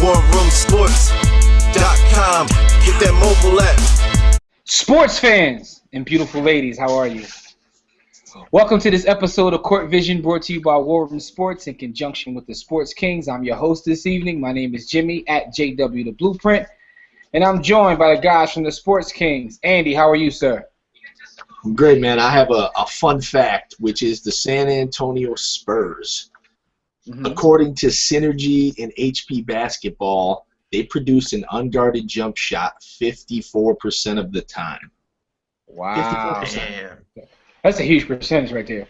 warroomsports.com. Get that mobile app. Sports fans and beautiful ladies, how are you? Welcome to this episode of Court Vision, brought to you by War Room Sports in conjunction with the Sports Kings. I'm your host this evening. My name is Jimmy at JW The Blueprint, and I'm joined by the guys from the Sports Kings. Andy, how are you, sir? I'm great, man. I have a fun fact, which is the San Antonio Spurs. According to Synergy and HP Basketball, they produce an unguarded jump shot 54% of the time. Wow. 54%. Damn. That's a huge percentage right there.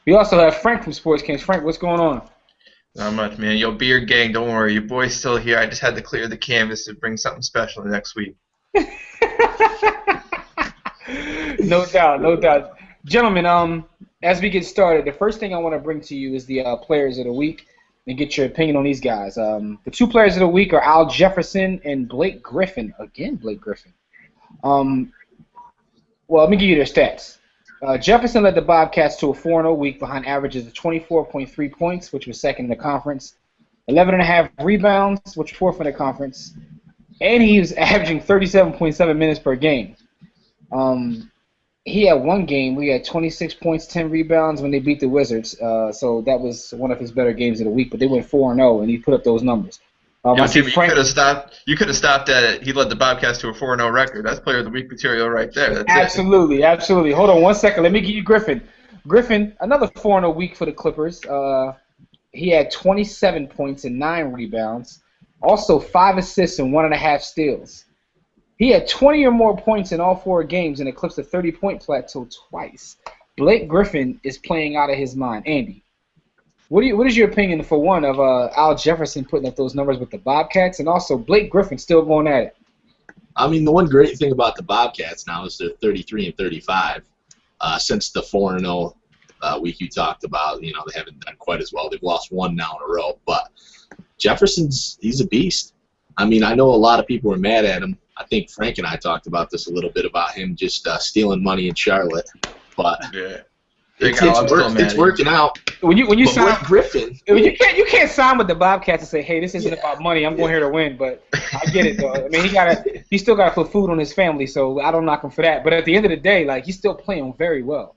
We also have Frank from Sports Kings. Frank, what's going on? Not much, man. Yo, Beard Gang, don't worry. Your boy's still here. I just had to clear the canvas to bring something special next week. No doubt, no doubt. Gentlemen, as we get started, the first thing I want to bring to you is the players of the week and get your opinion on these guys. The two players of the week are Al Jefferson and Blake Griffin. Again, Blake Griffin. Well, let me give you their stats. Jefferson led the Bobcats to a 4-0 week behind averages of 24.3 points, which was second in the conference, 11.5 rebounds, which was fourth in the conference, and he was averaging 37.7 minutes per game. He had one game where he had 26 points, 10 rebounds when they beat the Wizards, so that was one of his better games of the week, but they went 4-0, and he put up those numbers. Jimmy, you could have stopped at it. He led the Bobcats to a 4-0 record. That's player of the week material right there. That's absolutely, absolutely. Hold on one second. Let me give you Griffin. Griffin, another 4-0 week for the Clippers. He had 27 points and 9 rebounds, also 5 assists and 1.5 steals. He had 20 or more points in all 4 games and eclipsed a 30-point plateau twice. Blake Griffin is playing out of his mind. Andy, what is your opinion, for one, of Al Jefferson putting up those numbers with the Bobcats, and also Blake Griffin still going at it? I mean, the one great thing about the Bobcats now is they're 33 and 35. Since the 4-0 week you talked about, you know, they haven't done quite as well. They've lost one now in a row. But he's a beast. I mean, I know a lot of people were mad at him. I think Frank and I talked about this a little bit about him just stealing money in Charlotte. But yeah. It's working out. When you sign Griffin, you can't sign with the Bobcats and say, "Hey, this isn't about money. I'm going here to win." But I get it, though. I mean, he still got to put food on his family, so I don't knock him for that. But at the end of the day, like, he's still playing very well.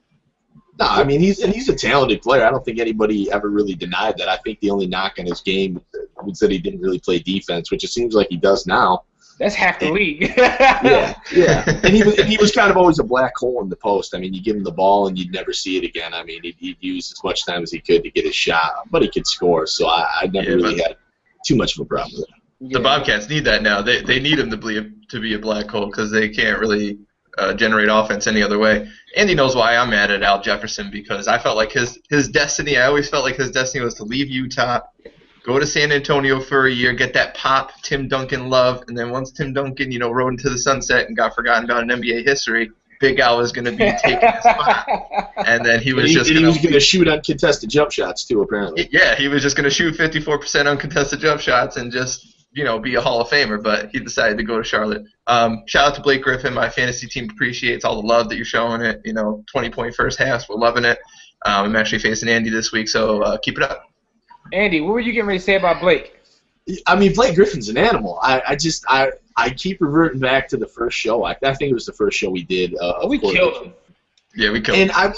No, I mean he's a talented player. I don't think anybody ever really denied that. I think the only knock on his game was that he didn't really play defense, which it seems like he does now. That's half the league. yeah. And he was kind of always a black hole in the post. I mean, you give him the ball and you'd never see it again. I mean, he'd use as much time as he could to get his shot, but he could score. So I never really had too much of a problem with it. The Bobcats need that now. They need him to be a black hole because they can't really generate offense any other way. Andy knows why I'm mad at Al Jefferson, because I felt like his destiny. I always felt like his destiny was to leave Utah, go to San Antonio for a year, get that pop Tim Duncan love, and then once Tim Duncan, rode into the sunset and got forgotten about in NBA history, Big Al was going to be taking his spot. And then he was going to shoot uncontested jump shots too, apparently. Yeah, he was just going to shoot 54% uncontested jump shots and just, be a Hall of Famer, but he decided to go to Charlotte. Shout out to Blake Griffin. My fantasy team appreciates all the love that you're showing it. 20-point first halves. We're loving it. I'm actually facing Andy this week, so keep it up. Andy, what were you getting ready to say about Blake? I mean, Blake Griffin's an animal. I keep reverting back to the first show. I think it was the first show we did. We killed him. Yeah, we killed him. And I mean,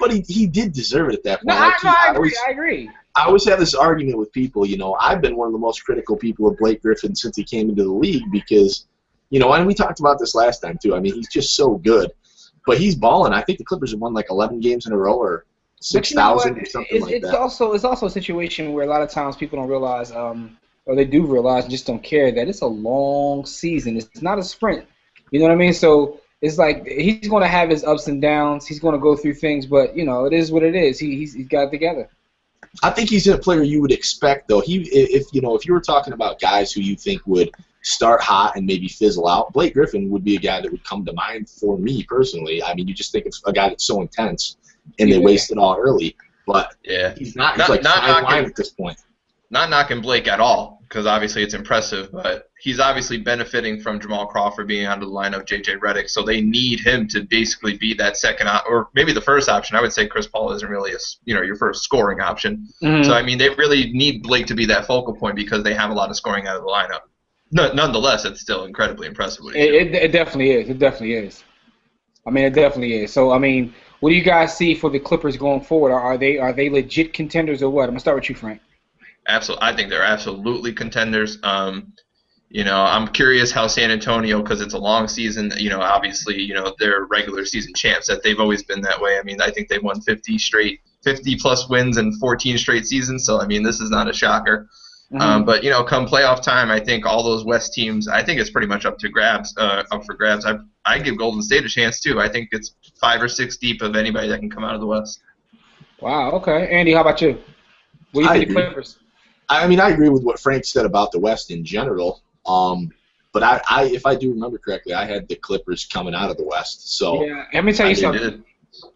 but he did deserve it at that point. No, I agree. I always have this argument with people. I've been one of the most critical people of Blake Griffin since he came into the league because, and we talked about this last time too. I mean, he's just so good, but he's balling. I think the Clippers have won like 11 games in a row or 6,000 or something like that. It's also a situation where a lot of times people don't realize, or they do realize and just don't care, that it's a long season. It's not a sprint. You know what I mean? So it's like he's going to have his ups and downs. He's going to go through things, but it is what it is. He's got it together. I think he's a player you would expect, though. If you were talking about guys who you think would start hot and maybe fizzle out, Blake Griffin would be a guy that would come to mind for me personally. I mean, you just think of a guy that's so intense. And they waste it all early. But he's not. He's like fine wine at this point. Not knocking Blake at all, because obviously it's impressive, but he's obviously benefiting from Jamal Crawford being out of the lineup, J.J. Redick, so they need him to basically be that second or maybe the first option. I would say Chris Paul isn't really your first scoring option. So I mean, they really need Blake to be that focal point because they have a lot of scoring out of the lineup. Nonetheless, it's still incredibly impressive what he's doing. It definitely is. It definitely is. I mean, it definitely is. So I mean, what do you guys see for the Clippers going forward? Are they legit contenders or what? I'm gonna start with you, Frank. Absolutely, I think they're absolutely contenders. I'm curious how San Antonio, because it's a long season. Obviously, they're regular season champs. That they've always been that way. I mean, I think they won 50 plus wins in 14 straight seasons. So I mean, this is not a shocker. But come playoff time, I think all those West teams, I think it's pretty much up for grabs. I give Golden State a chance too. I think it's 5 or 6 deep of anybody that can come out of the West. Wow. Okay, Andy, how about you? What do you think of the Clippers? I mean, I agree with what Frank said about the West in general. But I if I do remember correctly, I had the Clippers coming out of the West. So yeah, let me tell you something.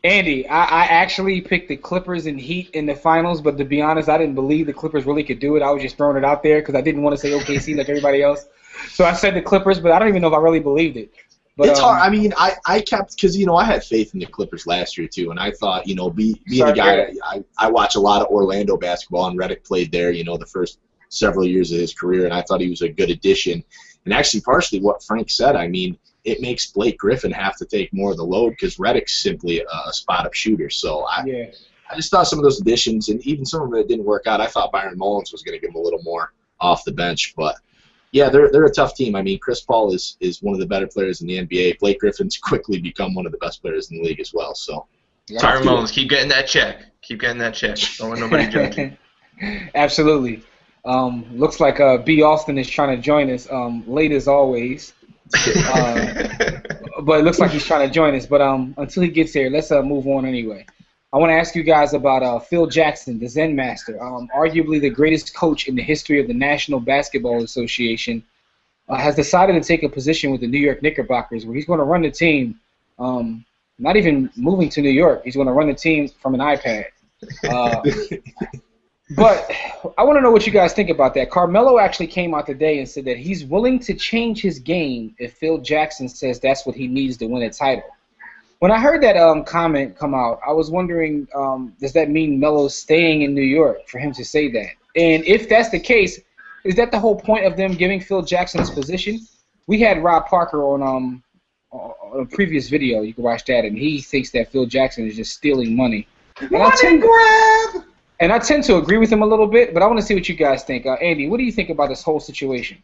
Andy, I actually picked the Clippers and Heat in the finals, but to be honest, I didn't believe the Clippers really could do it. I was just throwing it out there because I didn't want to say OKC like everybody else. So I said the Clippers, but I don't even know if I really believed it. But, it's hard. I mean, I kept because I had faith in the Clippers last year too, and I thought being a guy, I watch a lot of Orlando basketball, and Redick played there, the first several years of his career, and I thought he was a good addition. And actually, partially what Frank said, I mean, it makes Blake Griffin have to take more of the load because Redick's simply a spot-up shooter. So I just thought some of those additions, and even some of them that didn't work out, I thought Byron Mullins was going to give him a little more off the bench, but. Yeah, they're a tough team. I mean, Chris Paul is one of the better players in the NBA. Blake Griffin's quickly become one of the best players in the league as well. So, Byron Mullins, keep getting that check. Keep getting that check. Don't let nobody judge you. Absolutely. Looks like B. Austin is trying to join us late as always. But it looks like he's trying to join us. But until he gets here, let's move on anyway. I want to ask you guys about Phil Jackson, the Zen Master, arguably the greatest coach in the history of the National Basketball Association, has decided to take a position with the New York Knickerbockers where he's going to run the team, not even moving to New York. He's going to run the team from an iPad. But I want to know what you guys think about that. Carmelo actually came out today and said that he's willing to change his game if Phil Jackson says that's what he needs to win a title. When I heard that comment come out, I was wondering, does that mean Melo's staying in New York for him to say that? And if that's the case, is that the whole point of them giving Phil Jackson his position? We had Rob Parker on a previous video. You can watch that, and he thinks that Phil Jackson is just stealing money. And I tend to agree with him a little bit, but I want to see what you guys think. Andy, what do you think about this whole situation?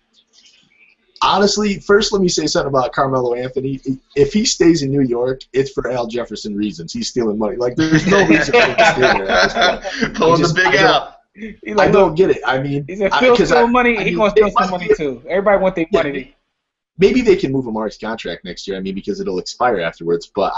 Honestly, first let me say something about Carmelo Anthony. If he stays in New York, it's for Al Jefferson reasons. He's stealing money. Like, there's no reason for him to stay there at this point. Pulling the big out. I don't get it. I mean, he's Phil steal money. He's going to steal some money too. Everybody wants their money. Maybe they can move Amar's contract next year. I mean, because it'll expire afterwards. But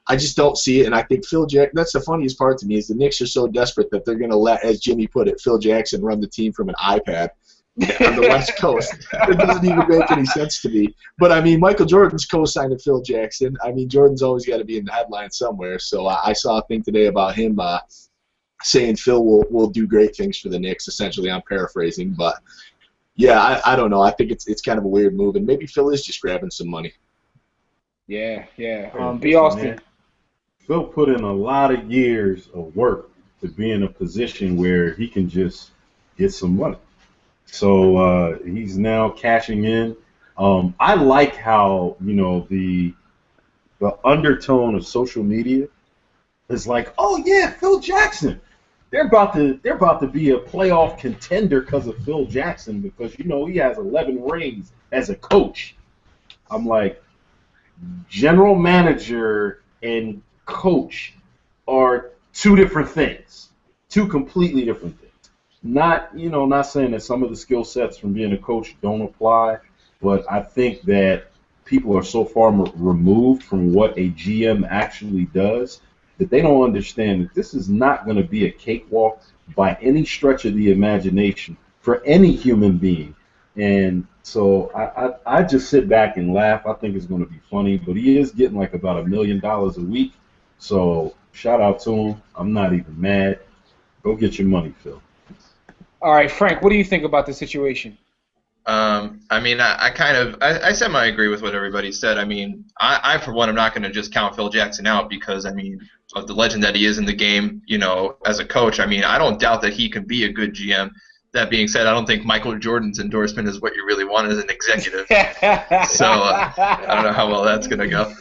I just don't see it. And I think Phil Jackson, that's the funniest part to me, is the Knicks are so desperate that they're going to let, as Jimmy put it, Phil Jackson run the team from an iPad. On the West Coast. It doesn't even make any sense to me. But, I mean, Michael Jordan's co-signed to Phil Jackson. I mean, Jordan's always got to be in the headlines somewhere. So I saw a thing today about him saying Phil will do great things for the Knicks. Essentially, I'm paraphrasing. But, yeah, I don't know. I think it's kind of a weird move. And maybe Phil is just grabbing some money. Yeah. B. Austin. Phil put in a lot of years of work to be in a position where he can just get some money. So he's now cashing in. I like how the undertone of social media is like, oh yeah, Phil Jackson. They're about to be a playoff contender because of Phil Jackson because he has 11 rings as a coach. I'm like, general manager and coach are two different things, two completely different things. Not saying that some of the skill sets from being a coach don't apply, but I think that people are so far removed from what a GM actually does that they don't understand that this is not going to be a cakewalk by any stretch of the imagination for any human being. And so I just sit back and laugh. I think it's going to be funny, but he is getting like about $1 million a week. So shout out to him. I'm not even mad. Go get your money, Phil. All right, Frank, what do you think about the situation? I mean, I semi agree with what everybody said. I mean, I for one, am not going to just count Phil Jackson out because, I mean, of the legend that he is in the game, you know, as a coach. I mean, I don't doubt that he can be a good GM. That being said, I don't think Michael Jordan's endorsement is what you really want as an executive. So I don't know how well that's going to go.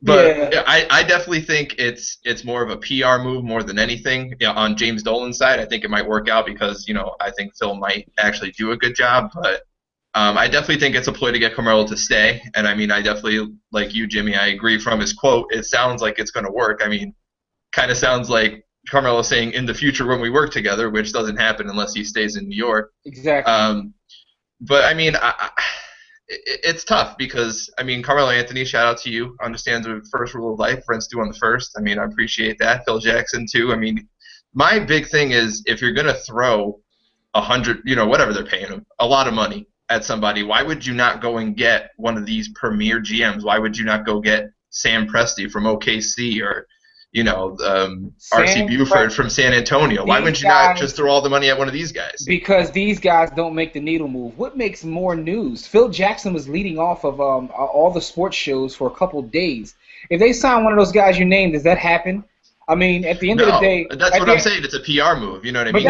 But yeah, I definitely think it's more of a PR move more than anything. You know, on James Dolan's side, I think it might work out because, you know, I think Phil might actually do a good job. But I definitely think it's a ploy to get Carmelo to stay. And, I mean, I definitely, like you, Jimmy, I agree from his quote. It sounds like it's going to work. I mean, kind of sounds like Carmelo saying in the future when we work together, which doesn't happen unless he stays in New York. Exactly. But, I mean, it's tough because, I mean, Carmelo Anthony, shout out to you, understands the first rule of life, rents due on the first. I mean, I appreciate that. Phil Jackson, too. I mean, my big thing is if you're going to throw 100, you know, whatever they're paying him, a lot of money at somebody, why would you not go and get one of these premier GMs? Why would you not go get Sam Presti from OKC or, you know, R.C. Buford from San Antonio? Why would you not just throw all the money at one of these guys? Because these guys don't make the needle move. What makes more news? Phil Jackson was leading off of all the sports shows for a couple days. If they sign one of those guys you named, does that happen? I mean, at the end of the day, that's what I'm saying. It's a PR move. You know what I mean?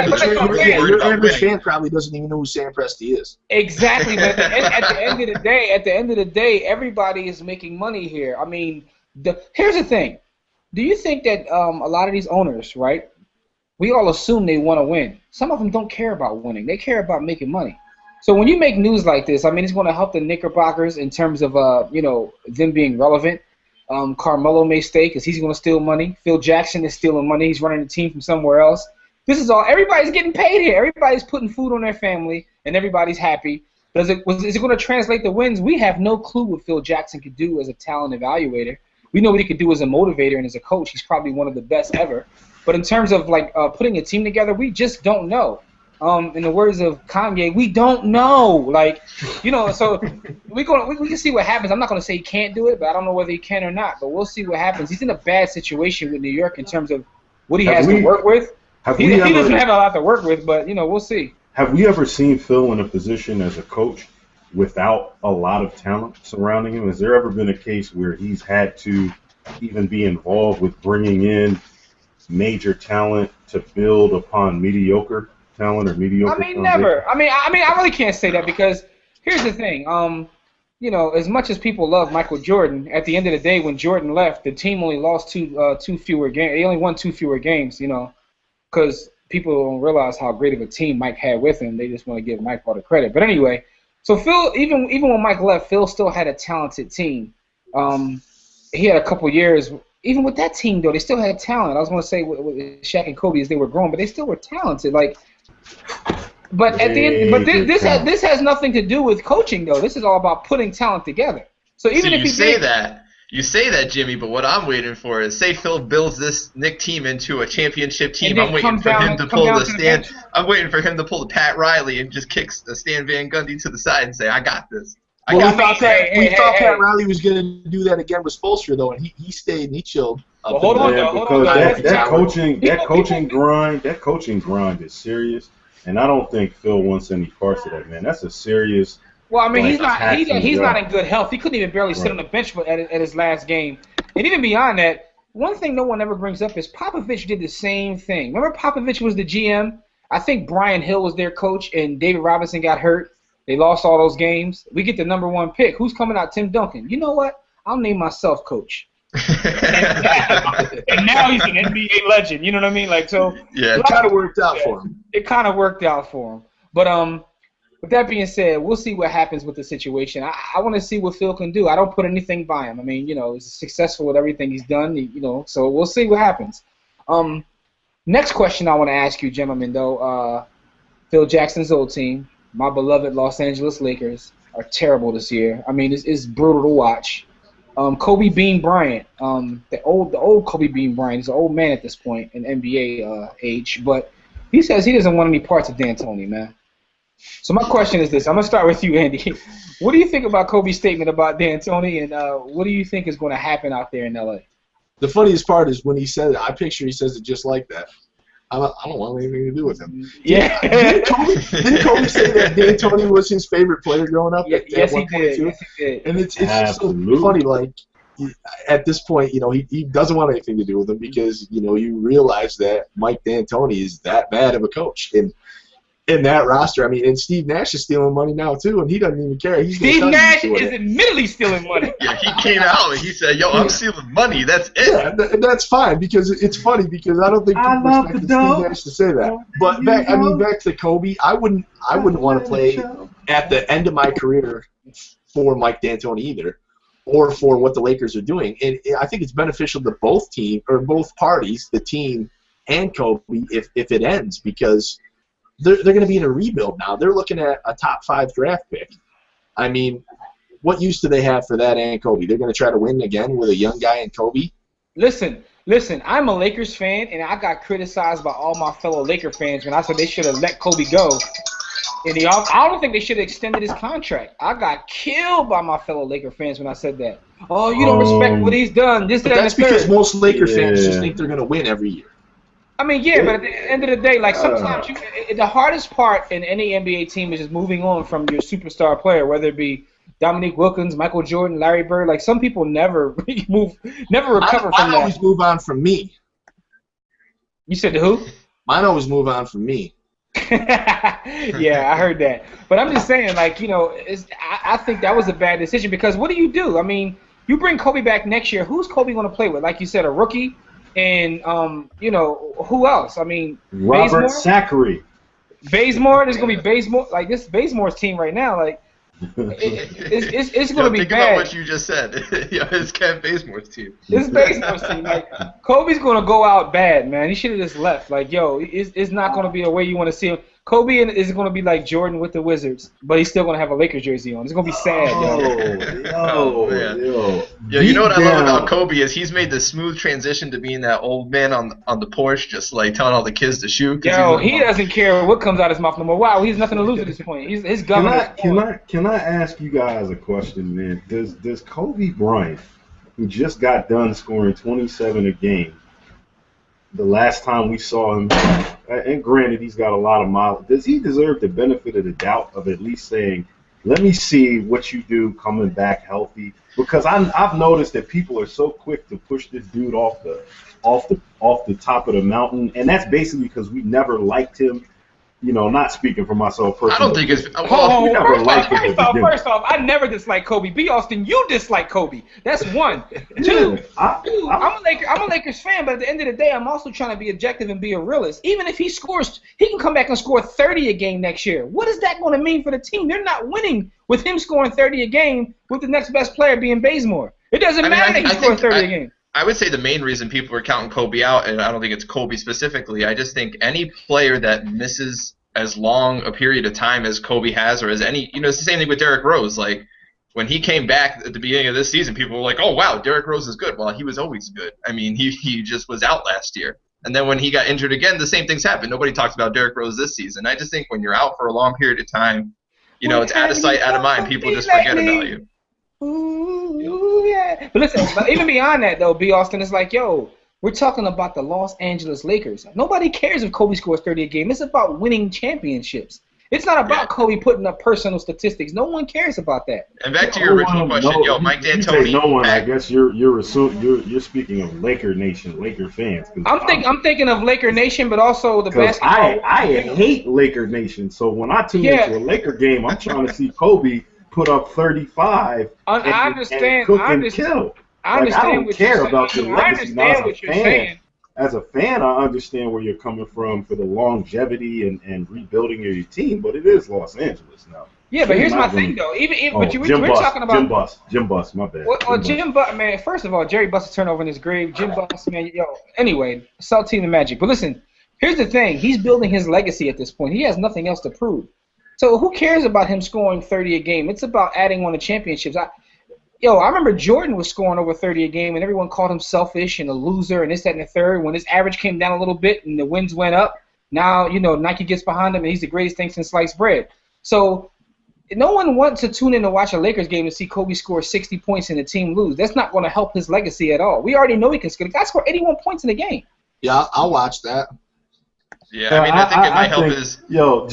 Your average fan probably doesn't even know who Sam Presti is. Exactly, but at the end of the day, everybody is making money here. I mean, here's the thing. Do you think that a lot of these owners, right? We all assume they want to win. Some of them don't care about winning. They care about making money. So when you make news like this, I mean, it's going to help the Knickerbockers in terms of you know, them being relevant. Carmelo may stay because he's going to steal money. Phil Jackson is stealing money. He's running the team from somewhere else. This is all. Everybody's getting paid here. Everybody's putting food on their family, and everybody's happy. Is it going to translate the wins? We have no clue what Phil Jackson could do as a talent evaluator. We know what he could do as a motivator and as a coach. He's probably one of the best ever. But in terms of like putting a team together, we just don't know. In the words of Kanye, we don't know. Like, you know, so we can see what happens. I'm not going to say he can't do it, but I don't know whether he can or not. But we'll see what happens. He's in a bad situation with New York in terms of what he has to work with. He doesn't have a lot to work with, but, you know, we'll see. Have we ever seen Phil in a position as a coach without a lot of talent surrounding him? Has there ever been a case where he's had to even be involved with bringing in major talent to build upon mediocre talent or mediocre? I mean, never. I mean, I really can't say that because here's the thing. You know, as much as people love Michael Jordan, at the end of the day, when Jordan left, the team only lost two fewer games. They only won 2 fewer games. You know, because people don't realize how great of a team Mike had with him. They just want to give Mike all the credit. But anyway, so Phil, even when Mike left, Phil still had a talented team. He had a couple years. Even with that team, though, they still had talent. I was going to say with Shaq and Kobe as they were growing, but they still were talented. Like, but at the end, but this has nothing to do with coaching, though. This is all about putting talent together. So even if you say that, Jimmy, but what I'm waiting for is say Phil builds this Knick team into a championship team. I'm waiting for him to pull the Stan. I'm waiting for him to pull the Pat Riley and just kick the Stan Van Gundy to the side and say, "I got this." We thought Pat Riley was going to do that again with Spoelstra, though, and he stayed and he chilled. Well, hold on. That coaching grind is serious, and I don't think Phil wants any parts of that, man. That's a serious. Well, I mean, he's not in good health. He couldn't even barely sit on the bench at his last game, and even beyond that, one thing no one ever brings up is Popovich did the same thing. Remember, Popovich was the GM. I think Brian Hill was their coach, and David Robinson got hurt. They lost all those games. We get the number 1 pick. Who's coming out? Tim Duncan. You know what? I'll name myself coach. And now he's an NBA legend. You know what I mean? Like, so. Yeah, it kind of worked out for him. It kind of worked out for him. But with that being said, we'll see what happens with the situation. I want to see what Phil can do. I don't put anything by him. I mean, you know, he's successful with everything he's done. You know, so we'll see what happens. Next question I want to ask you, gentlemen, though. Phil Jackson's old team. My beloved Los Angeles Lakers are terrible this year. I mean, it's brutal to watch. Kobe Bean Bryant, the old Kobe Bean Bryant, he's an old man at this point in NBA age, but he says he doesn't want any parts of D'Antoni, man. So my question is this. I'm going to start with you, Andy. What do you think about Kobe's statement about D'Antoni, and what do you think is going to happen out there in L.A.? The funniest part is when he said it, I picture he says it just like that. I don't want anything to do with him. Yeah. Didn't Kobe say that D'Antoni was his favorite player growing up? Yes, he did. Yes, he did. And it's just so funny, like, at this point, he doesn't want anything to do with him because, you realize that Mike D'Antoni is that bad of a coach. And in that roster, I mean, and Steve Nash is stealing money now, too, and he doesn't even care. Steve Nash is admittedly stealing money. Yeah, he came out and he said, yo, I'm stealing money. That's it. Yeah, that's fine because it's funny because I don't think people expected Steve Nash to say that. But back to Kobe, I wouldn't want to play at the end of my career for Mike D'Antoni either, or for what the Lakers are doing. And I think it's beneficial to both parties, the team and Kobe, if it ends, because they're going to be in a rebuild now. They're looking at a top 5 draft pick. I mean, what use do they have for that and Kobe? They're going to try to win again with a young guy and Kobe? Listen, I'm a Lakers fan, and I got criticized by all my fellow Laker fans when I said they should have let Kobe go. And I don't think they should have extended his contract. I got killed by my fellow Laker fans when I said that. Oh, you don't respect what he's done. But that's because most Laker fans just think they're going to win every year. I mean, yeah, but at the end of the day, like sometimes the hardest part in any NBA team is just moving on from your superstar player, whether it be Dominique Wilkins, Michael Jordan, Larry Bird. Like some people never recover from that. Mine always move on from me. You said who? Mine always move on from me. Yeah, I heard that. But I'm just saying, like, I think that was a bad decision because what do? I mean, you bring Kobe back next year. Who's Kobe going to play with? Like you said, a rookie. And, who else? I mean, Robert Zachary. Bazemore? There's going to be Bazemore. Like, this Bazemore's team right now, like, it's going to be think bad. Think about what you just said. It's Ken Bazemore's team. It's Bazemore's team. Like, Kobe's going to go out bad, man. He should have just left. Like, it's not going to be the way you want to see him. Kobe is going to be like Jordan with the Wizards, but he's still going to have a Lakers jersey on. It's going to be sad, yo. Yeah, you know what I love about Kobe is he's made the smooth transition to being that old man on the porch, just like telling all the kids to shoot. Yo, he doesn't care what comes out his mouth no more. Wow, he has nothing to lose at this point. His governor. Can I ask you guys a question, man? Does Kobe Bryant, who just got done scoring 27 a game, the last time we saw him, and granted he's got a lot of miles, does he deserve the benefit of the doubt of at least saying, let me see what you do coming back healthy? Because I've noticed that people are so quick to push this dude off the top of the mountain, and that's basically because we never liked him. Not speaking for myself personally. I don't think it's. First off, I never disliked Kobe. B. Austin, you dislike Kobe. That's one. Two, I'm a Lakers fan, but at the end of the day, I'm also trying to be objective and be a realist. Even if he scores, he can come back and score 30 a game next year. What is that going to mean for the team? They're not winning with him scoring 30 a game with the next best player being Bazemore. It doesn't matter if he scores 30 a game. I would say the main reason people are counting Kobe out, and I don't think it's Kobe specifically, I just think any player that misses as long a period of time as Kobe has, or as any, it's the same thing with Derrick Rose. Like, when he came back at the beginning of this season, people were like, oh, wow, Derrick Rose is good. Well, he was always good. I mean, he just was out last year. And then when he got injured again, the same things happened. Nobody talks about Derrick Rose this season. I just think when you're out for a long period of time, it's out of sight, out of mind. People just forget about you. Ooh, yeah. But listen, even beyond that, though, B. Austin, it's like, we're talking about the Los Angeles Lakers. Nobody cares if Kobe scores 30 a game. It's about winning championships. It's not about Kobe putting up personal statistics. No one cares about that. And back to your original question, Mike D'Antoni. No one. I guess you're speaking of Laker Nation, Laker fans. I'm thinking of Laker Nation, but also the basketball. I hate Laker Nation. So when I tune into a Laker game, I'm trying to see Kobe put up 35 and cook and kill. I don't care about your legacy. I understand what you're saying. As a fan, I understand where you're coming from for the longevity and rebuilding your team, but it is Los Angeles now. Yeah, but here's my thing, though. We're talking about Jim Buss, my bad. Jim Buss, man. First of all, Jerry Buss turnover in his grave. Jim Buss, man. Anyway, Salt Team the Magic. But listen, here's the thing. He's building his legacy at this point. He has nothing else to prove. So who cares about him scoring 30 a game? It's about adding on the championships. I remember Jordan was scoring over 30 a game, and everyone called him selfish and a loser and this, that, and the third. When his average came down a little bit and the wins went up, now, Nike gets behind him, and he's the greatest thing since sliced bread. So no one wants to tune in to watch a Lakers game and see Kobe score 60 points and the team lose. That's not going to help his legacy at all. We already know he can score. The guy scored 81 points in the game. Yeah, I'll watch that. Yeah, I mean, I think it might help think, his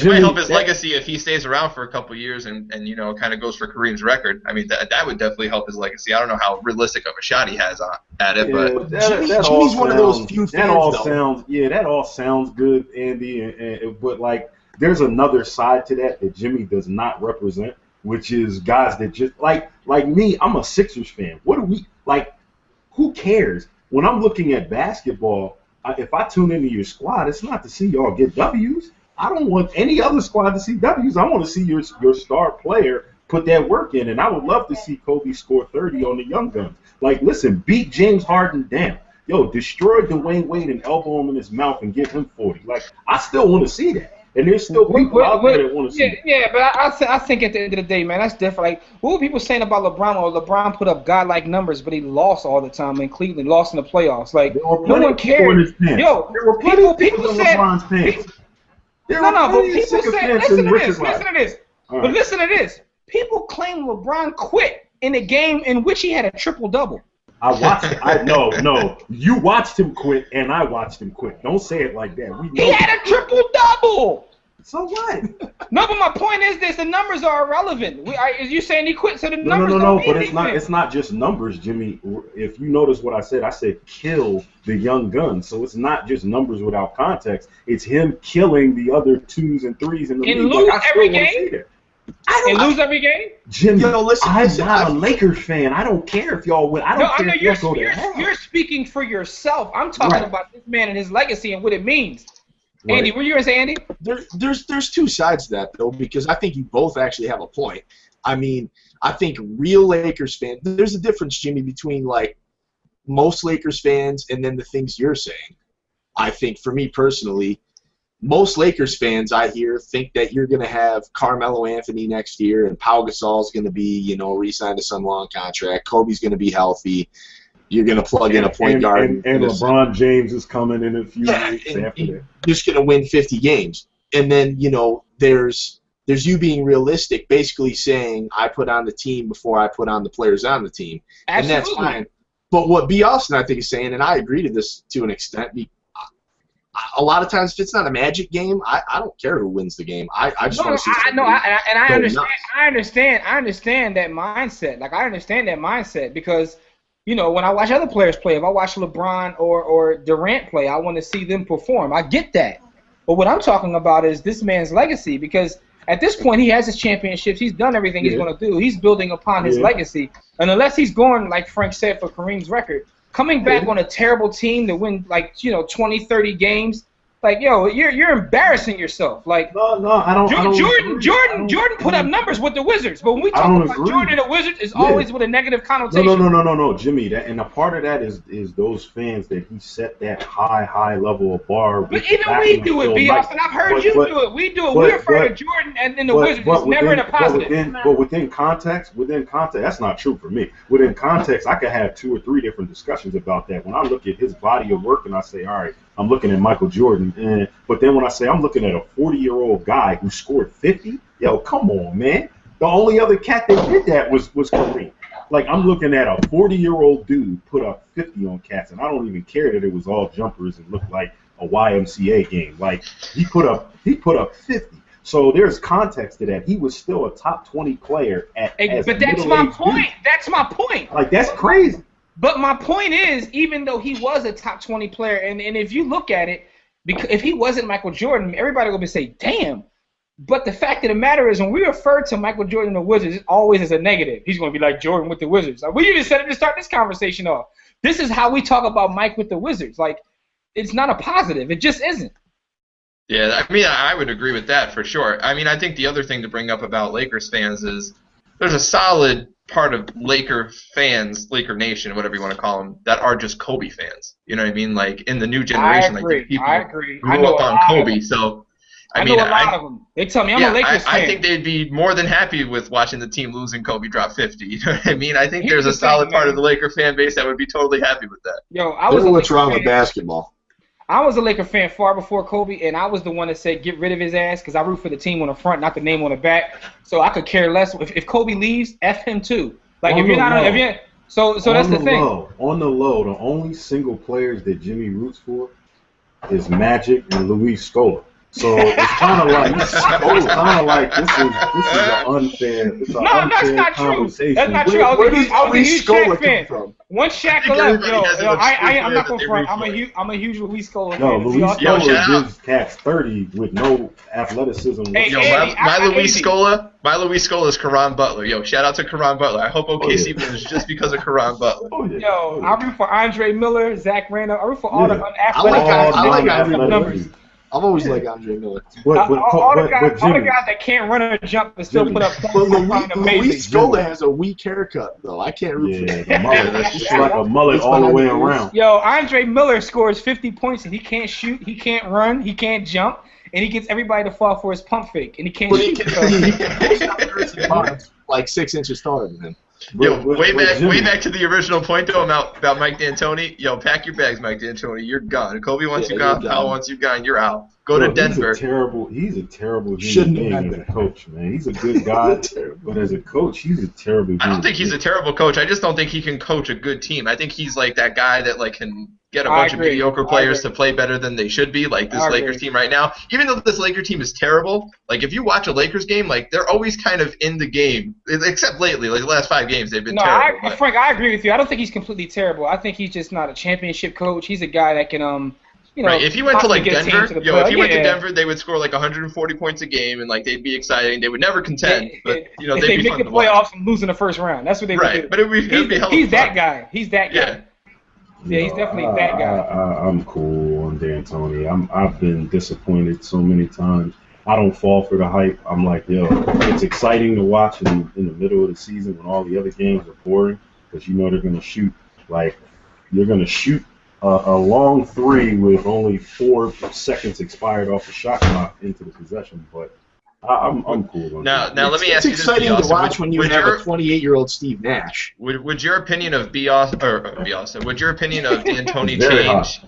Jimmy, might help his legacy if he stays around for a couple years and kind of goes for Kareem's record. I mean, that would definitely help his legacy. I don't know how realistic of a shot he has at it, but Jimmy's one of those few fans, that all sounds good, Andy. But like, there's another side to that Jimmy does not represent, which is guys that just like me. I'm a Sixers fan. What do we like? Who cares? When I'm looking at basketball, if I tune into your squad, it's not to see y'all get W's. I don't want any other squad to see W's. I want to see your star player put that work in, and I would love to see Kobe score 30 on the Young Guns. Like, listen, beat James Harden down. Yo, destroy Dwayne Wade and elbow him in his mouth and give him 40. Like, I still want to see that. And there's still people out there that want to see it. Yeah, but I think at the end of the day, man, that's different. Like, what were people saying about LeBron? Well, LeBron put up godlike numbers, but he lost all the time in Cleveland, lost in the playoffs. Like, no one cared. Yo, people said. No, but people said, listen to this. But listen to this. People claim LeBron quit in a game in which he had a triple-double. I watched it. No. You watched him quit, and I watched him quit. Don't say it like that. He had a triple-double. So what? No, but my point is this: the numbers are irrelevant. Is you saying he quit? So the numbers don't mean anything. But it's not just numbers, Jimmy. If you notice what I said kill the Young Guns. So it's not just numbers without context. It's him killing the other 2s and 3s in the league. And lose every game. Lose every game? Jimmy, I'm not a Lakers fan. I don't care if y'all win. I don't care if y'all go to hell. You're speaking for yourself. I'm talking about this man and his legacy and what it means. Right. Andy, what were you going to say, Andy? There's two sides to that, though, because I think you both actually have a point. I mean, I think real Lakers fans, there's a difference, Jimmy, between, like, most Lakers fans and then the things you're saying. I think, for me personally, most Lakers fans I hear think that you're going to have Carmelo Anthony next year and Pau Gasol's going to be, re-signed to some long contract. Kobe's going to be healthy. You're going to plug in a point guard. And LeBron James is coming in a few weeks after that. Just going to win 50 games. And then, there's you being realistic, basically saying I put on the team before I put on the players on the team. Absolutely. And that's fine. But what B. Austin, I think, is saying, and I agree to this to an extent, a lot of times if it's not a Magic game, I don't care who wins the game. I just want to see. I understand that mindset. Like, I understand that mindset because – when I watch other players play, if I watch LeBron or Durant play, I want to see them perform. I get that. But what I'm talking about is this man's legacy because at this point he has his championships. He's done everything he's going to do. He's building upon his legacy. And unless he's going, like Frank said, for Kareem's record, coming back on a terrible team to win, 20, 30 games, you're embarrassing yourself. Like, no, I don't. Jordan put up numbers with the Wizards, but when we talk about Jordan and the Wizards, it's always with a negative connotation. No, Jimmy. And a part of that is those fans that he set that high level of bar. But even we do it, B. Austin. I've heard you do it. We do it. We're afraid of Jordan and the Wizards. It's never in a positive. But within context, that's not true for me. Within context, I could have 2 or 3 different discussions about that. When I look at his body of work and I say, all right, I'm looking at Michael Jordan. But then when I say I'm looking at a 40-year-old guy who scored 50, yo, come on, man. The only other cat that did that was Kareem. Like, I'm looking at a 40-year-old dude put up 50 on cats, and I don't even care that it was all jumpers and looked like a YMCA game. Like, he put up 50. So there's context to that. He was still a top 20 player but that's my point. That's my point. Like, that's crazy. But my point is, even though he was a top 20 player, and if you look at it, because if he wasn't Michael Jordan, everybody would say, damn. But the fact of the matter is, when we refer to Michael Jordan and the Wizards, it's always as a negative. He's going to be like Jordan with the Wizards. Like, we even said it to start this conversation off. This is how we talk about Mike with the Wizards. Like, it's not a positive. It just isn't. Yeah, I mean, I would agree with that for sure. I mean, I think the other thing to bring up about Lakers fans is there's a solid part of Laker fans, Laker Nation, whatever you want to call them, that are just Kobe fans. You know what I mean? Like, in the new generation, I agree. Grew up on Kobe. So, I mean, know a lot of them. They tell me I'm a Lakers fan. I think they'd be more than happy with watching the team lose and Kobe drop 50. You know what I mean? I think there's a solid part of the Laker fan base that would be totally happy with that. Yo, I was what's wrong with basketball. I was a Laker fan far before Kobe, and I was the one that said get rid of his ass because I root for the team on the front, not the name on the back. So I could care less. If Kobe leaves, F him too. Like, if you're not, so that's the thing. On the low, the only single players that Jimmy roots for is Magic and Luis Scola. So it's kind of like this is an unfair. It's an No, that's unfair not true. conversation. That's not true. I was a huge Shaq fan. Once Shaq left, I'm not going front. I'm a huge Luis Scola fan. No, Luis Scola gives cats 30 with no athleticism. My Luis Scola is Karan Butler. Yo, shout out to Karan Butler. I hope OKC wins just because of Karan Butler. I root for Andre Miller, Zach Randolph. I root for all the unathletic guys. I like Andre numbers. I've always liked Andre Miller. All the guys that can't run or jump and still put up points. Luis Scola has a weak haircut, though. I can't root for that. The mullet. It's like a mullet all the way around. Yo, Andre Miller scores 50 points and he can't shoot, he can't run, he can't jump, and he gets everybody to fall for his pump fake, and he can't shoot. He can post like 6 inches taller than him. Yo, way back to the original point though about Mike D'Antoni. Yo, pack your bags, Mike D'Antoni. You're gone. Kobe wants you gone. Powell wants you gone. You're out. Go to Denver. He's a terrible human being as a coach, man. He's a good guy, but as a coach, he's a terrible. I don't think he's a terrible coach. I just don't think he can coach a good team. I think he's like that guy that like can get a bunch of mediocre players to play better than they should be, like this Lakers team right now. Even though this Lakers team is terrible, like if you watch a Lakers game, like they're always kind of in the game, except lately, like the last 5 games they've been terrible. Frank, I agree with you. I don't think he's completely terrible. I think he's just not a championship coach. He's a guy that can right. If he went to like Denver, went to Denver, they would score like 140 points a game, and like they'd be exciting. They would never contend, but if they make the playoffs and lose in the first round, that's what they would do. But it'd be he's that guy. He's that guy. Yeah, he's definitely that guy. I'm cool on D'Antoni. I've been disappointed so many times. I don't fall for the hype. I'm like, it's exciting to watch in the middle of the season when all the other games are boring, because you know they're going to shoot a long 3 with only 4 seconds expired off the shot clock into the possession. But I'm cool on that. Now let me ask you this. It's exciting to watch when you have a 28-year-old Steve Nash. Would your opinion of would your opinion of D'Antoni change?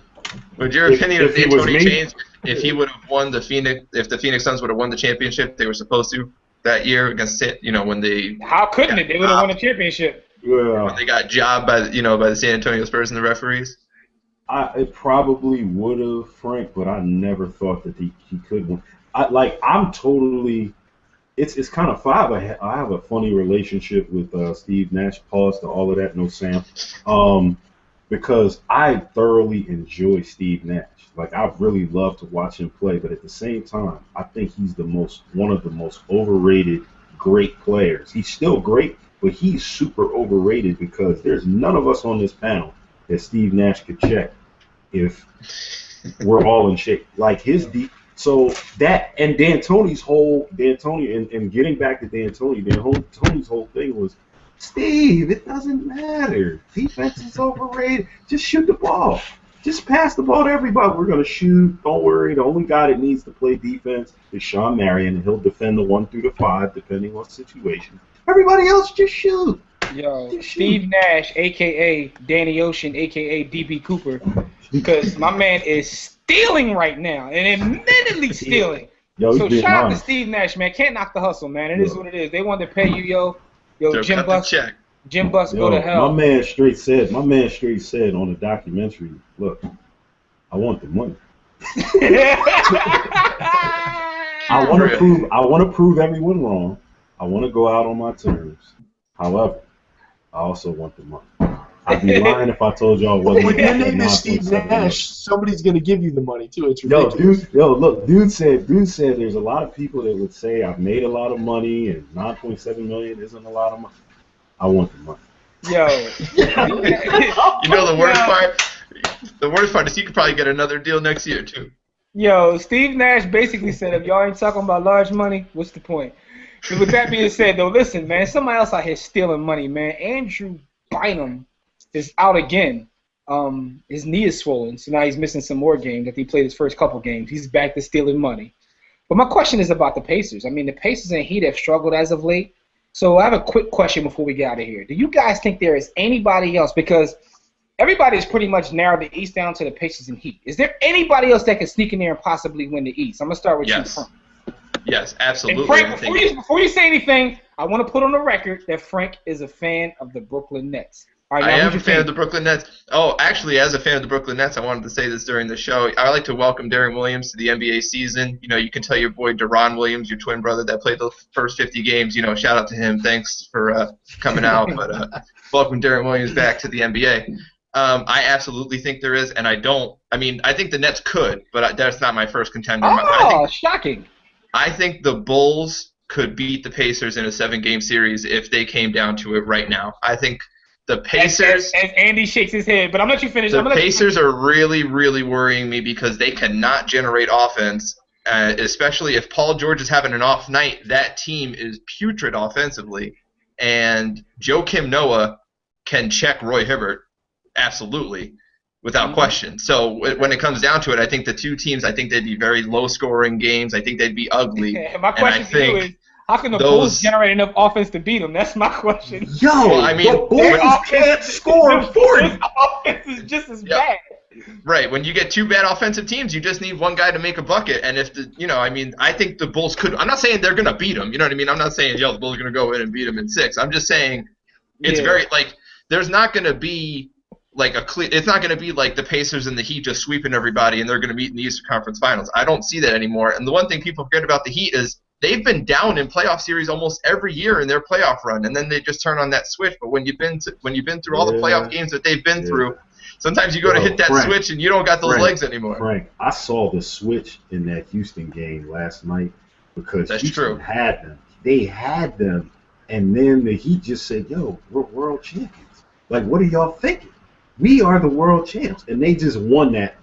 Would your opinion of D'Antoni change if he would have won if the Phoenix Suns would have won the championship they were supposed to that year against when they? How couldn't it? They would have won the championship. Yeah. When they got jobbed by the San Antonio Spurs and the referees. It probably would have, Frank, but I never thought that he could win. It's kind of five. I have a funny relationship with Steve Nash. Pause to all of that, no Sam. Because I thoroughly enjoy Steve Nash. Like, I really love to watch him play, but at the same time, I think he's one of the most overrated great players. He's still great, but he's super overrated because there's none of us on this panel that Steve Nash could check if we're all in shape. Like so that and D'Antoni's and getting back to D'Antoni's whole thing was, Steve, it doesn't matter. Defense is overrated. Just shoot the ball. Just pass the ball to everybody. We're gonna shoot. Don't worry. The only guy that needs to play defense is Sean Marion, and he'll defend the 1 through the 5 depending on the situation. Everybody else just shoot. Yo, Steve Nash, a.k.a. Danny Ocean, a.k.a. D.B. Cooper, because my man is stealing right now, and admittedly stealing. So shout out to Steve Nash, man. Can't knock the hustle, man. It is what it is. They wanted to pay you, yo, Jim Buss, go to hell. My man straight said on the documentary, look, I want the money. I want to prove everyone wrong. I want to go out on my terms. However, I also want the money. I'd be lying if I told y'all wasn't. When your name is Steve Nash, somebody's gonna give you the money too. It's ridiculous. Dude said there's a lot of people that would say I've made a lot of money and 9.7 million isn't a lot of money. I want the money. Yo. The worst part? The worst part is he could probably get another deal next year too. Yo, Steve Nash basically said, if y'all ain't talking about large money, what's the point? So with that being said, though, listen, man, somebody else out here stealing money, man. Andrew Bynum is out again. His knee is swollen, so now he's missing some more games. After he played his first couple games, he's back to stealing money. But my question is about the Pacers. I mean, the Pacers and Heat have struggled as of late. So I have a quick question before we get out of here. Do you guys think there is anybody else? Because everybody has pretty much narrowed the East down to the Pacers and Heat. Is there anybody else that can sneak in there and possibly win the East? I'm going to start with you, Frank. Yes, absolutely. And Frank, before you say anything, I want to put on the record that Frank is a fan of the Brooklyn Nets. All right, I now, am who's a your fan team? of the Brooklyn Nets. Oh, actually, as a fan of the Brooklyn Nets, I wanted to say this during the show. I like to welcome Darren Williams to the NBA season. You know, you can tell your boy Deron Williams, your twin brother that played the first 50 games. You know, shout out to him. Thanks for coming out. But welcome Darren Williams back to the NBA. I absolutely think there is, and I don't. I mean, I think the Nets could, but that's not my first contender. Oh, shocking. I think the Bulls could beat the Pacers in a 7-game series if they came down to it right now. I think the Pacers. As Andy shakes his head, but I'm gonna let you finish. The Pacers are really, really worrying me because they cannot generate offense, especially if Paul George is having an off night. That team is putrid offensively, and Joakim Noah can check Roy Hibbert absolutely, without question. So when it comes down to it, I think the two teams, I think they'd be very low-scoring games. I think they'd be ugly. My question to you is, how can the Bulls generate enough offense to beat them? That's my question. Yo, well, I mean, the Bulls can't score 40. Their offense is just as bad. Right. When you get two bad offensive teams, you just need one guy to make a bucket. And if I think the Bulls could. I'm not saying they're going to beat them. You know what I mean? I'm not saying, the Bulls are going to go in and beat them in 6. I'm just saying it's very, there's not going to be, it's not going to be like the Pacers and the Heat just sweeping everybody and they're going to meet in the Eastern Conference Finals. I don't see that anymore. And the one thing people forget about the Heat is they've been down in playoff series almost every year in their playoff run, and then they just turn on that switch. But when you've been through all the playoff games that they've been through, sometimes you go to hit that switch and you don't got those legs anymore. Frank, I saw the switch in that Houston game last night because Houston had them. They had them, and then the Heat just said, "Yo, we're world champions. Like, what are y'all thinking? We are the world champs," and they just won that.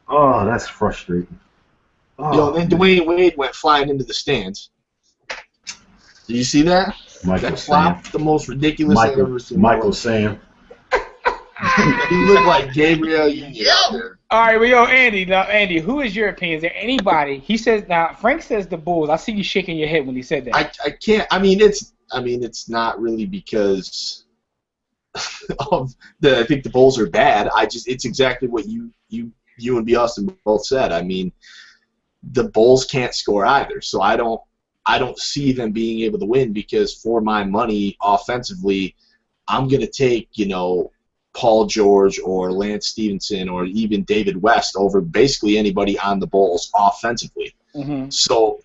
Oh, that's frustrating. Yo, then Dwayne Wade went flying into the stands. Did you see that? Michael that flop, the most ridiculous thing I've ever seen. Michael Sam. He looked like Gabriel Union out there. All right, well, Andy, who is your opinion? Is there anybody? He says now. Frank says the Bulls. I see you shaking your head when he said that. I can't. I mean, it's not really because of I think the Bulls are bad. It's exactly what you and B. Austin both said. I mean, the Bulls can't score either, so I don't see them being able to win because for my money offensively, I'm gonna take Paul George or Lance Stevenson or even David West over basically anybody on the Bulls offensively. Mm-hmm. So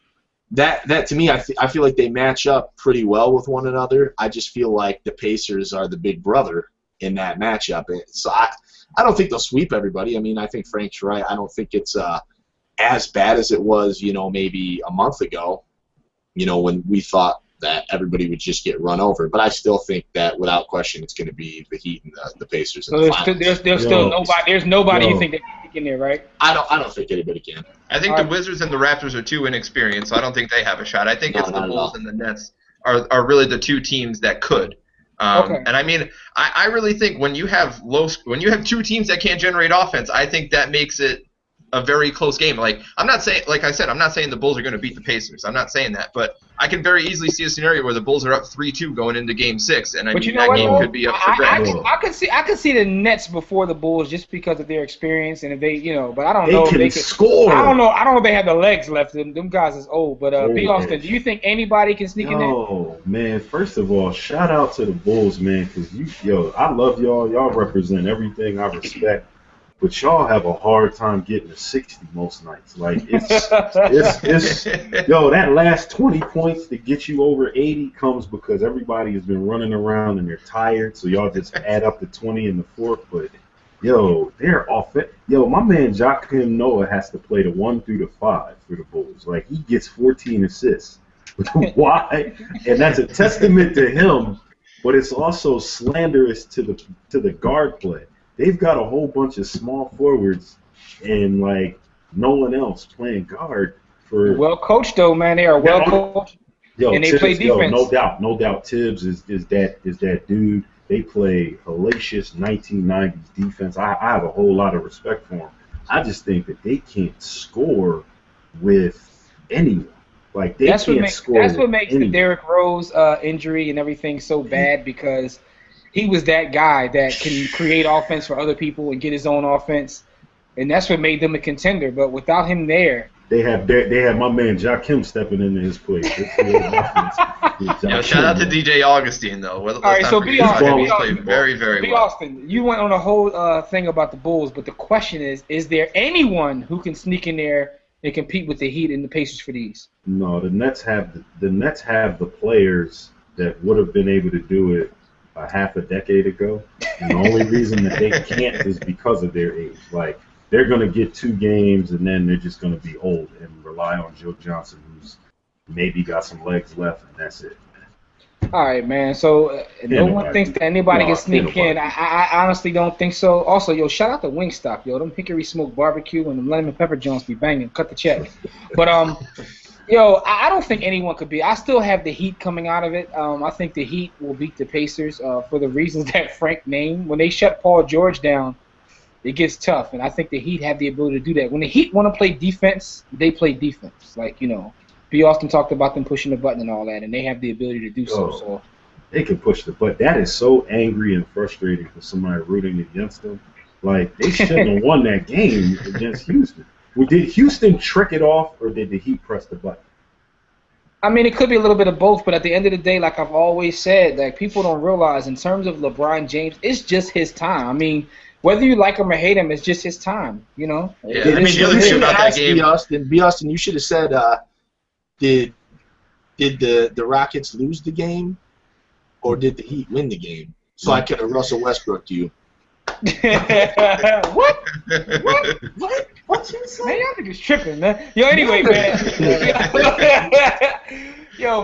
that to me, I feel like they match up pretty well with one another. I just feel like the Pacers are the big brother in that matchup. So I don't think they'll sweep everybody. I mean, I think Frank's right. I don't think it's as bad as it was, maybe a month ago, when we thought that everybody would just get run over. But I still think that without question it's going to be the Heat and the Pacers. So there's still nobody. There's nobody you think that can get in there, right? I don't think anybody can. I think the Wizards and the Raptors are too inexperienced, so I don't think they have a shot. I think it's the Bulls and the Nets are really the two teams that could. And I mean, I really think when you have two teams that can't generate offense, I think that makes it a very close game. I'm not saying the Bulls are going to beat the Pacers. I'm not saying that, but I can very easily see a scenario where the Bulls are up 3-2 going into Game 6, and that game could be up for grabs. I could see the Nets before the Bulls just because of their experience and if they, but I don't know if they can score. I don't know if they have the legs left. Them guys is old. But B. Austin, do you think anybody can sneak in there? Oh man, first of all, shout out to the Bulls, man, because I love y'all. Y'all represent everything I respect. But y'all have a hard time getting to 60 most nights. It's that last 20 points to get you over 80 comes because everybody has been running around and they're tired, so y'all just add up the 20 in the fourth. But they're off it. My man Joakim Noah has to play the 1 through the 5 for the Bulls. He gets 14 assists. Why? And that's a testament to him, but it's also slanderous to the guard play. They've got a whole bunch of small forwards and no one else playing guard for. Well coached though, man. They are well coached. And they Tibbs, play defense. No doubt. Tibbs is that dude. They play hellacious 1990s defense. I have a whole lot of respect for them. I just think that they can't score with anyone. That's what makes the Derrick Rose injury and everything so bad because he was that guy that can create offense for other people and get his own offense, and that's what made them a contender. But without him there, They have my man Jakim stepping into his place. Shout out to DJ Augustine though. All right, so B. Austin, He's played very, very B. well. Austin, you went on a whole thing about the Bulls, but the question is there anyone who can sneak in there and compete with the Heat and the Pacers for these? No, the Nets have the players that would have been able to do it a half a decade ago, and the only reason that they can't is because of their age. Like, they're going to get 2 games, and then they're just going to be old and rely on Joe Johnson, who's maybe got some legs left, and that's it. All right, man. So no one thinks that anybody can sneak in. I honestly don't think so. Also, shout out to Wingstop, them Hickory Smoke Barbecue and them lemon pepper joints be banging. Cut the check. But I don't think anyone could be. I still have the Heat coming out of it. I think the Heat will beat the Pacers for the reasons that Frank named. When they shut Paul George down, it gets tough, and I think the Heat have the ability to do that. When the Heat want to play defense, they play defense. Like, B. Austin talked about them pushing the button and all that, and they have the ability to do so. So they can push the button. That is so angry and frustrating for somebody rooting against them. Like, they shouldn't have won that game against Houston. Did Houston trick it off, or did the Heat press the button? I mean, it could be a little bit of both, but at the end of the day, like I've always said, like people don't realize in terms of LeBron James, it's just his time. I mean, whether you like him or hate him, it's just his time, Yeah, I mean, the other thing about that game, B. Austin, you should have said, did the Rockets lose the game, or did the Heat win the game? So I could have Russell Westbrooked you. What? What you say? Man, y'all niggas tripping, man. Anyway, man.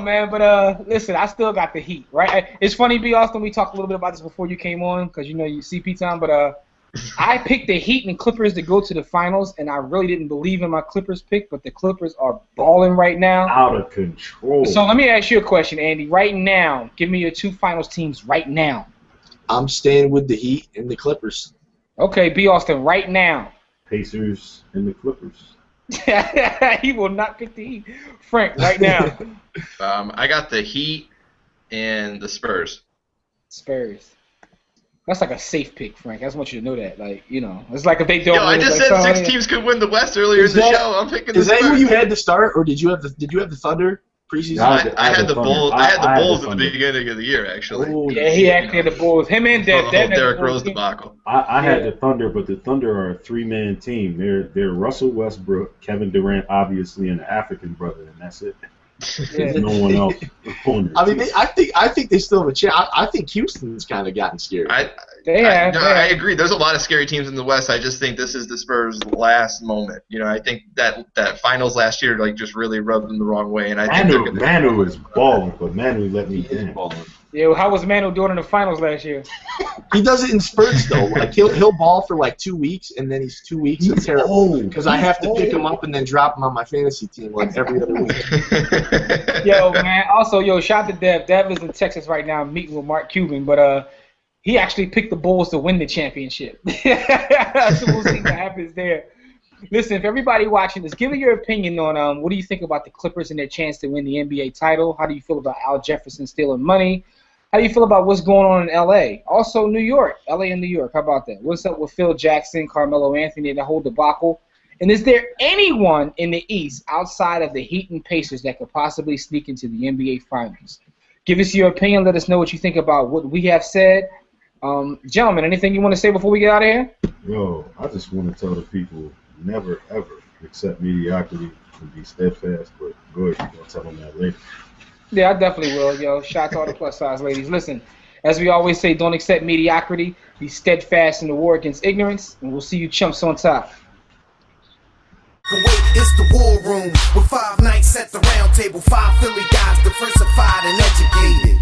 Man, but listen, I still got the Heat, right? It's funny, B. Austin, we talked a little bit about this before you came on, because you CP time, but I picked the Heat and Clippers to go to the finals, and I really didn't believe in my Clippers pick, but the Clippers are balling right now. Out of control. So let me ask you a question, Andy. Right now, give me your 2 finals teams right now. I'm staying with the Heat and the Clippers. Okay, B. Austin, right now. Pacers and the Clippers. He will not pick the Heat. Frank, right now. I got the Heat and the Spurs. Spurs. That's like a safe pick, Frank. I just want you to know that. Like, it's like if they don't. I just said 6 teams could win the West earlier in the show. I'm picking the Spurs. Is that who you had to start, or did you have the Thunder preseason? I had the Bulls. I had the Bulls at the beginning of the year, actually. Oh, yeah, he actually had the Bulls. Him and Derrick Rose debacle. I had the Thunder, but the Thunder are a 3-man team. They're Russell Westbrook, Kevin Durant, obviously, and the African brother, and that's it. Yeah. No one else. I mean, I think they still have a chance. I think Houston's kind of gotten scared. I agree. There's a lot of scary teams in the West. I just think this is the Spurs' last moment. I think that finals last year just really rubbed them the wrong way. And Manu is balling, but Manu let me down. Yeah, well, how was Manu doing in the finals last year? He does it in spurts though. Like he'll ball for 2 weeks, and then he's 2 weeks of terrible because I have to pick him up and then drop him on my fantasy team every other week. Yo, man. Also, shout out to Dev. Dev is in Texas right now meeting with Mark Cuban, but he actually picked the Bulls to win the championship. So we'll see what happens there. Listen, if everybody watching this, give me your opinion on what do you think about the Clippers and their chance to win the NBA title? How do you feel about Al Jefferson stealing money? How do you feel about what's going on in L.A.? Also, New York. L.A. and New York. How about that? What's up with Phil Jackson, Carmelo Anthony, and the whole debacle? And is there anyone in the East outside of the Heat and Pacers that could possibly sneak into the NBA Finals? Give us your opinion. Let us know what you think about what we have said. Gentlemen, anything you want to say before we get out of here? Yo, I just want to tell the people, never, ever accept mediocrity and be steadfast. But go ahead, you're going to tell them that later. Yeah, I definitely will, Shout out to all the plus-size ladies. Listen, as we always say, don't accept mediocrity. Be steadfast in the war against ignorance, and we'll see you chumps on top. Wait, it's the war room with 5 nights at the round table. 5 Philly guys, diversified and educated.